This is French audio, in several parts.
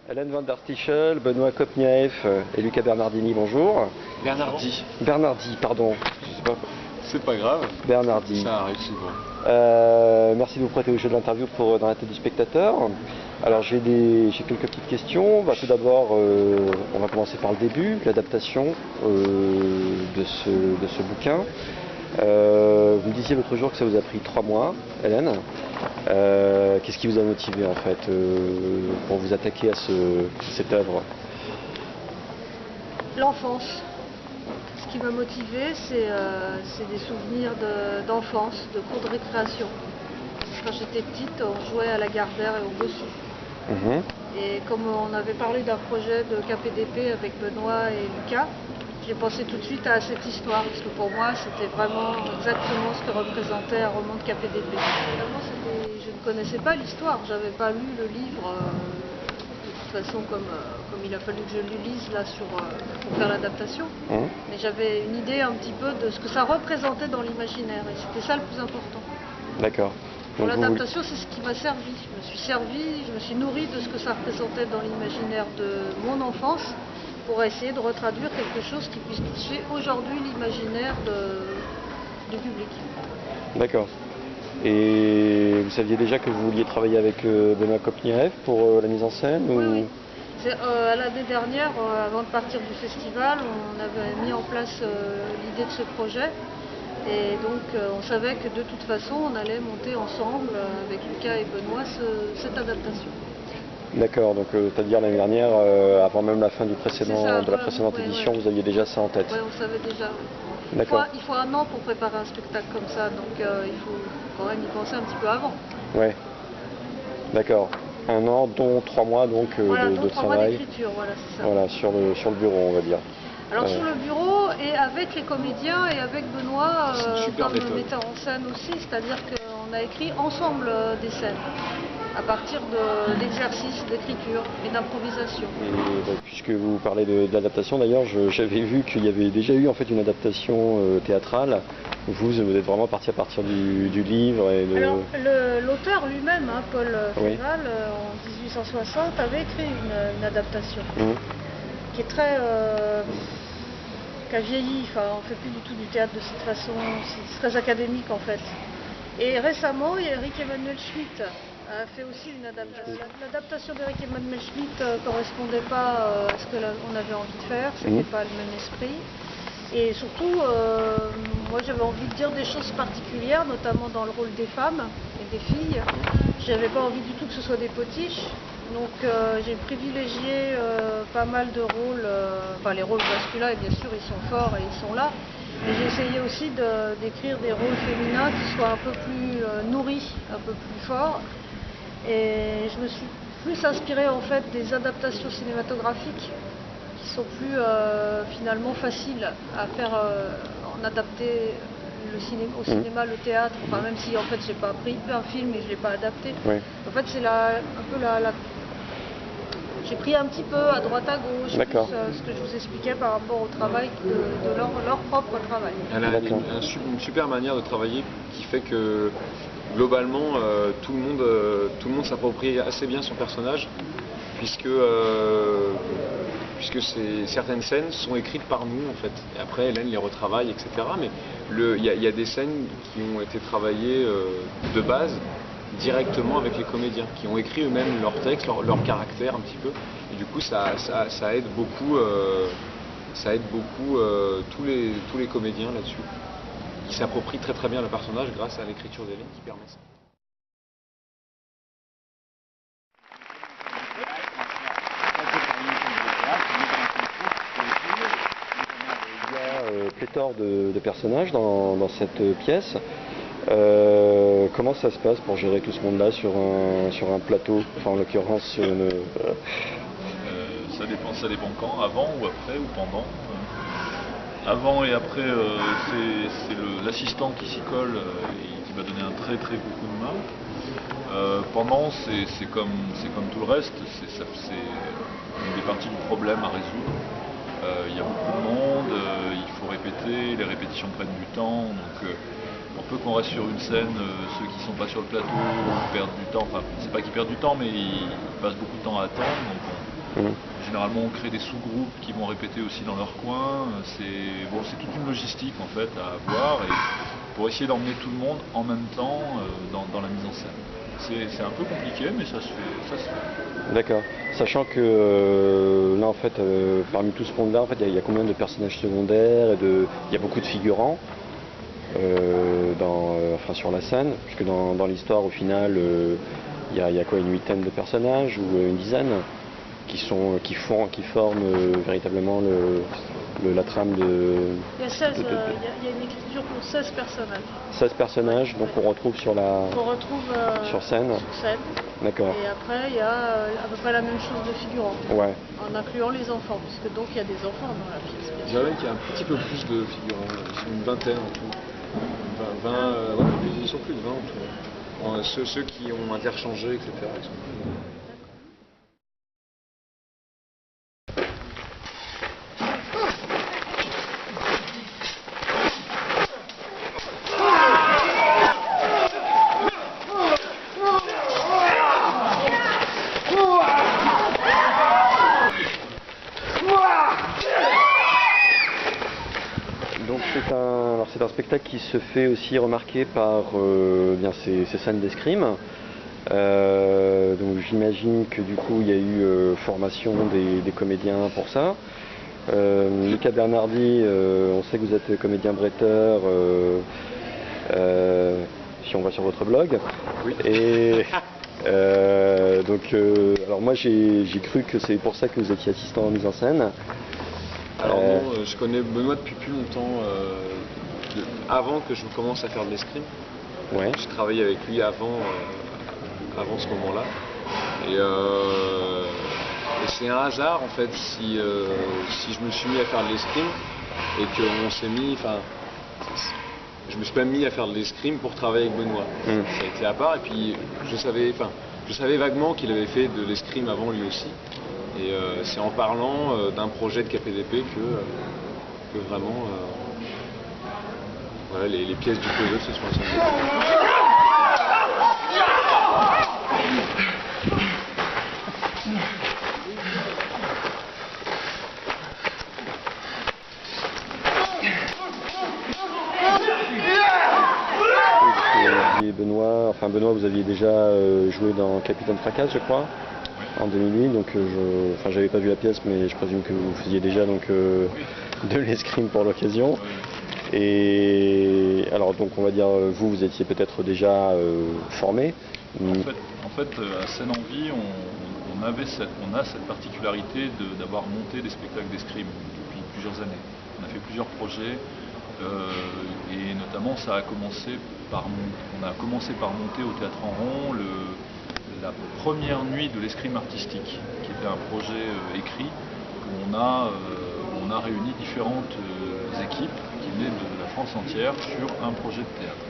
Hélène Van der Stichel, Benoît Kopniaev et Luca Bernardini, bonjour. Bernardi. Bernardi, pardon. Je sais pas. C'est pas grave. Bernardi. Ça arrive souvent. Merci de vous prêter au jeu de l'interview dans la tête du spectateur. Alors j'ai quelques petites questions. Tout d'abord, on va commencer par le début, l'adaptation de ce bouquin. Vous me disiez l'autre jour que ça vous a pris 3 mois, Hélène. Qu'est-ce qui vous a motivé en fait pour vous attaquer à cette œuvre? L'enfance. Ce qui m'a motivé, c'est des souvenirs d'enfance, de cours de récréation. Quand j'étais petite, on jouait à la Gardère et au bossu. Et comme on avait parlé d'un projet de KPDP avec Benoît et Lucas, j'ai pensé tout de suite à cette histoire, parce que pour moi, c'était vraiment exactement ce que représentait un roman de KPDP. Finalement, je ne connaissais pas l'histoire, j'avais pas lu le livre. De toute façon, comme il a fallu que je le lise là pour faire l'adaptation. Mais j'avais une idée un petit peu de ce que ça représentait dans l'imaginaire, et c'était ça le plus important. D'accord. Pour l'adaptation, c'est ce qui m'a servi. Je me suis nourrie de ce que ça représentait dans l'imaginaire de mon enfance pour essayer de retraduire quelque chose qui puisse toucher aujourd'hui l'imaginaire du public. D'accord. Et vous saviez déjà que vous vouliez travailler avec Benoît Kopniaev pour la mise en scène Oui. L'année dernière, avant de partir du festival, on avait mis en place l'idée de ce projet. Et donc on savait que de toute façon on allait monter ensemble avec Lucas et Benoît cette adaptation. D'accord, donc c'est-à-dire l'année dernière, avant même la fin de la précédente édition, vous aviez déjà ça en tête? Oui, on savait déjà. D'accord. Il faut 1 an pour préparer un spectacle comme ça, donc il faut quand même y penser un petit peu avant. Oui, d'accord. 1 an, dont 3 mois donc, de 3 mois travail. d'écriture, voilà, c'est ça. Voilà, sur le bureau, on va dire. Alors sur le bureau et avec les comédiens et avec Benoît comme metteur en scène aussi, c'est-à-dire qu'on a écrit ensemble des scènes à partir de l'exercice d'écriture et d'improvisation. Et puisque vous parlez de l'adaptation, d'ailleurs, j'avais vu qu'il y avait déjà eu en fait une adaptation théâtrale. Vous êtes vraiment parti à partir du livre et de... Alors l'auteur lui-même, Paul Féval, en 1860, avait écrit une adaptation qui est très... qui a vieilli, on ne fait plus du tout du théâtre de cette façon, c'est très académique en fait. Et récemment, Eric Emmanuel Schmitt a fait aussi une adaptation. L'adaptation d'Eric Emmanuel Schmitt ne correspondait pas à ce qu'on avait envie de faire, c'était pas le même esprit. Et surtout, moi j'avais envie de dire des choses particulières, notamment dans le rôle des femmes et des filles. J'avais pas envie du tout que ce soit des potiches. Donc j'ai privilégié pas mal de rôles, les rôles masculins, et bien sûr ils sont forts et ils sont là. Mais j'ai essayé aussi d'écrire des rôles féminins qui soient un peu plus nourris, un peu plus forts. Et je me suis plus inspirée en fait des adaptations cinématographiques qui sont plus finalement faciles à faire, en adapter au cinéma, le théâtre, même si en fait j'ai pas pris un film et je l'ai pas adapté. Oui. En fait c'est j'ai pris un petit peu à droite à gauche, plus, ce que je vous expliquais par rapport au travail de leur propre travail. Elle a une super manière de travailler qui fait que globalement tout le monde s'approprie assez bien son personnage puisque certaines scènes sont écrites par nous en fait. Et après Hélène les retravaille, etc. Mais il y a des scènes qui ont été travaillées de base directement avec les comédiens, qui ont écrit eux-mêmes leur texte, leur caractère un petit peu. Et du coup ça aide beaucoup, tous les comédiens là-dessus, qui s'approprient très très bien le personnage grâce à l'écriture d'Hélène qui permet ça. Il y a pléthore de personnages dans cette pièce. Comment ça se passe pour gérer tout ce monde-là sur un plateau, en l'occurrence sur une... Ça dépend quand, avant ou après ou pendant. Avant et après, c'est l'assistant qui s'y colle et qui va donner un très très gros coup de main. Pendant, c'est comme tout le reste, c'est une des parties du problème à résoudre. Il y a beaucoup de monde, il faut répéter, les répétitions prennent du temps, donc on peut qu'on reste sur une scène, ceux qui ne sont pas sur le plateau perdent du temps, enfin c'est pas qu'ils perdent du temps mais ils passent beaucoup de temps à attendre, donc Généralement, on crée des sous-groupes qui vont répéter aussi dans leur coin. C'est toute une logistique en fait à avoir et pour essayer d'emmener tout le monde en même temps dans la mise en scène. C'est un peu compliqué, mais ça se fait. D'accord. Sachant que là, en fait, parmi tout ce monde-là, en fait, il y a combien de personnages secondaires il y a beaucoup de figurants sur la scène, puisque dans l'histoire, au final, il y a quoi, une huitaine de personnages ou une dizaine qui forment véritablement la trame de... Il y a 16, il y a une écriture pour 16 personnages. 16 personnages, donc on retrouve sur scène. D'accord. Et après, il y a à peu près la même chose de figurants. Ouais. En incluant les enfants, puisque donc il y a des enfants dans la pièce. Je dirais qu'il y a un petit peu plus de figurants, ils sont une vingtaine en tout. 20, ils sont plus de 20 en tout. Ceux qui ont interchangé, etc. Ils sont plus de 20. C'est un spectacle qui se fait aussi remarquer par ces scènes d'escrime. Donc j'imagine que du coup il y a eu formation des comédiens pour ça. Lucas Bernardi, on sait que vous êtes comédien bretteur si on va sur votre blog. Oui. Et alors moi j'ai cru que c'est pour ça que vous étiez assistant en mise en scène. Alors non, je connais Benoît depuis plus longtemps, avant que je commence à faire de l'escrime. Ouais. J'ai travaillé avec lui avant ce moment-là. Et c'est un hasard en fait si je me suis mis à faire de l'escrime et qu'on s'est mis, je me suis pas mis à faire de l'escrime pour travailler avec Benoît. Ça a été à part et puis je savais vaguement qu'il avait fait de l'escrime avant lui aussi. Et c'est en parlant d'un projet de KPDP que vraiment les pièces du puzzle se sont assemblées. Benoît, vous aviez déjà joué dans Capitaine Fracasse, je crois, en 2008, donc j'avais pas vu la pièce, mais je présume que vous faisiez déjà de l'escrime pour l'occasion. Et alors donc on va dire vous étiez peut-être déjà formé. En fait, à Seine-en-Vie, on a cette particularité d'avoir monté des spectacles d'escrime depuis plusieurs années. On a fait plusieurs projets. Et notamment on a commencé par monter au Théâtre en Rond la première nuit de l'escrime artistique, qui était un projet écrit où on a réuni différentes équipes qui venaient de la France entière sur un projet de théâtre.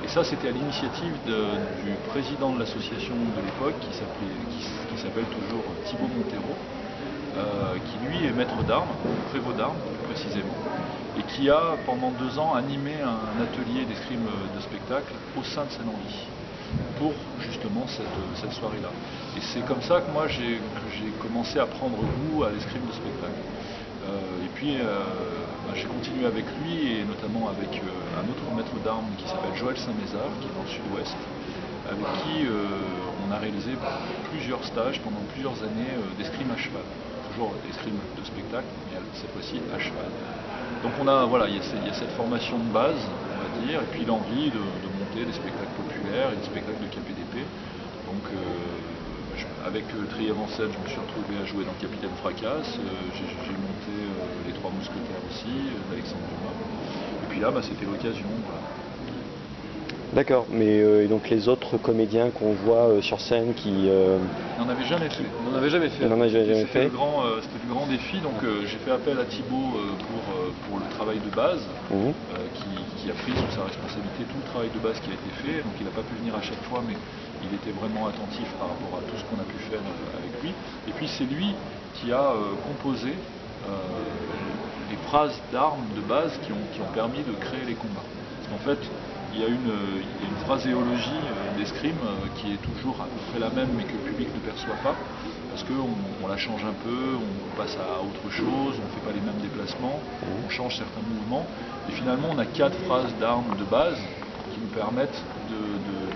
Et ça c'était à l'initiative du président de l'association de l'époque qui s'appelle toujours Thibaut Montero, qui lui est maître d'armes, prévôt d'armes plus précisément, et qui a pendant 2 ans animé un atelier d'escrime de spectacle au sein de Seine-en-Vie pour justement cette soirée-là. Et c'est comme ça que moi j'ai commencé à prendre goût à l'escrime de spectacle. Et puis j'ai continué avec lui et notamment avec un autre maître d'armes qui s'appelle Joël Saint-Mézard, qui est dans le sud-ouest, avec qui on a réalisé plusieurs stages pendant plusieurs années d'escrime à cheval. Toujours d'escrime de spectacle, mais cette fois-ci à cheval. Donc il y a cette formation de base, on va dire, et puis l'envie de monter des spectacles populaires et des spectacles de KPDP. Donc avec Trièves en scène, je me suis retrouvé à jouer dans Capitaine Fracasse, j'ai monté Les Trois Mousquetaires aussi, d'Alexandre Dumas. Et puis là, c'était l'occasion. Voilà. D'accord, mais et donc les autres comédiens qu'on voit sur scène qui... On n'en avait jamais fait. On n'en avait jamais fait. C'était le grand défi, donc j'ai fait appel à Thibaut pour le travail de base, qui a pris sous sa responsabilité tout le travail de base qui a été fait, donc il n'a pas pu venir à chaque fois, mais il était vraiment attentif par rapport à tout ce qu'on a pu faire avec lui. Et puis c'est lui qui a composé les phrases d'armes de base qui ont permis de créer les combats. En fait, il y a une phraséologie d'escrime qui est toujours à peu près la même mais que le public ne perçoit pas, parce qu'on la change un peu, on passe à autre chose, on ne fait pas les mêmes déplacements, on change certains mouvements. Et finalement, on a 4 phrases d'armes de base qui nous permettent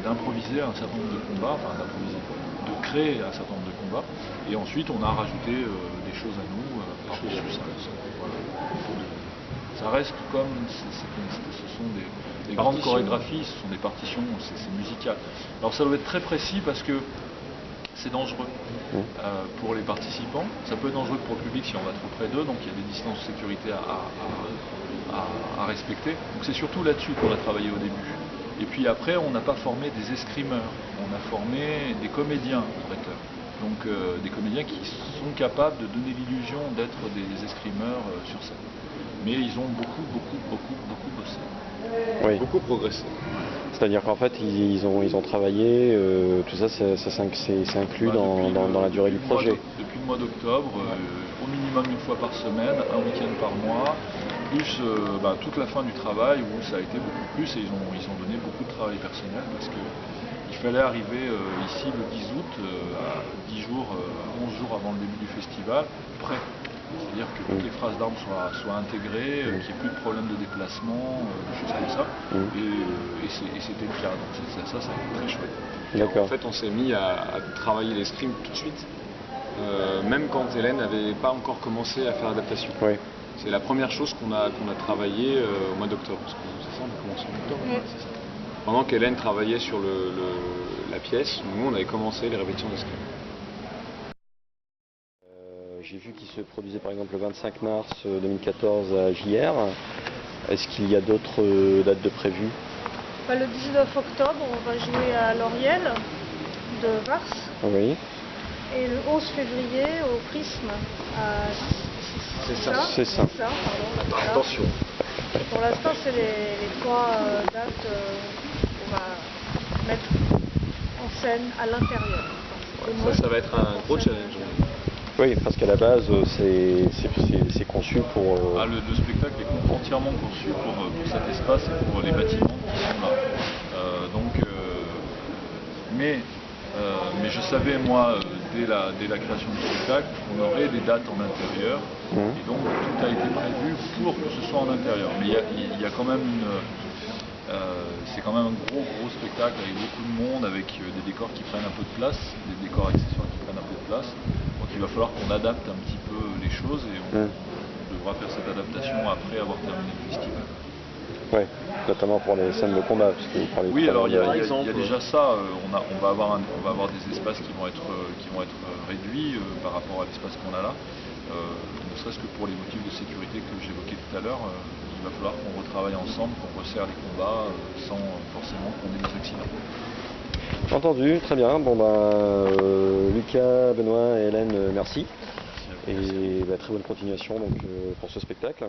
d'improviser un certain nombre de combats, enfin de créer un certain nombre de combats. Et ensuite, on a rajouté des choses à nous, des choses sur ça. Voilà. Ça reste comme, ce sont des grandes chorégraphies, ce sont des partitions, c'est musical. Alors ça doit être très précis parce que c'est dangereux pour les participants, ça peut être dangereux pour le public si on va trop près d'eux, donc il y a des distances de sécurité à respecter. Donc c'est surtout là-dessus qu'on a travaillé au début. Et puis après, on n'a pas formé des escrimeurs, on a formé des comédiens prêteurs. Donc des comédiens qui sont capables de donner l'illusion d'être des escrimeurs sur scène. Mais ils ont beaucoup bossé. Oui. Beaucoup progressé. C'est-à-dire qu'en fait, ils ont travaillé, tout ça, c'est inclus dans la durée du projet. Depuis le mois d'octobre, au minimum une fois par semaine, un week-end par mois, plus toute la fin du travail où ça a été beaucoup plus et ils ont donné beaucoup de travail personnel parce qu'il fallait arriver ici le 10 août, à 10 jours, 11 jours avant le début du festival, prêt. C'est-à-dire que toutes les phrases d'armes soient intégrées, qu'il n'y ait plus de problème de déplacement, des choses comme ça. Et c'était le cas. Donc ça a été très chouette. En fait, on s'est mis à travailler les scrims tout de suite, même quand Hélène n'avait pas encore commencé à faire l'adaptation. Oui. C'est la première chose qu'on a travaillé au mois d'octobre. C'est ça, on a commencé en octobre. Oui. C'est ça. Pendant qu'Hélène travaillait sur la pièce, nous on avait commencé les répétitions des scrims. J'ai vu qu'il se produisait par exemple le 25 mars 2014 à JR. Est-ce qu'il y a d'autres dates de prévues? Le 19 octobre, on va jouer à L'Oriel de Vars. Oui. Et le 11 février au Prisme à C'est ça. Pardon. Attention. Et pour l'instant, c'est les 3 dates qu'on va mettre en scène à l'intérieur. Ça va être un gros challenge. Oui, parce qu'à la base, c'est conçu pour... Le spectacle est entièrement conçu pour cet espace et pour les bâtiments qui sont là. Mais je savais, moi, dès la création du spectacle, qu'on aurait des dates en intérieur. Et donc, tout a été prévu pour que ce soit en intérieur. Mais il y a quand même c'est quand même un gros spectacle avec beaucoup de monde, avec des décors qui prennent un peu de place, des décors accessoires qui prennent un peu de place. Donc il va falloir qu'on adapte un petit peu les choses et on devra faire cette adaptation après avoir terminé le festival. Oui, notamment pour les scènes de combat. Parce que oui, alors il y a déjà ça, on va avoir des espaces qui vont être réduits par rapport à l'espace qu'on a là. Ne serait-ce que pour les motifs de sécurité que j'évoquais tout à l'heure, il va falloir qu'on retravaille ensemble, qu'on resserre les combats sans forcément qu'on ait des accidents. Entendu, très bien. Bon Lucas, Benoît et Hélène, merci. Et très bonne continuation donc, pour ce spectacle.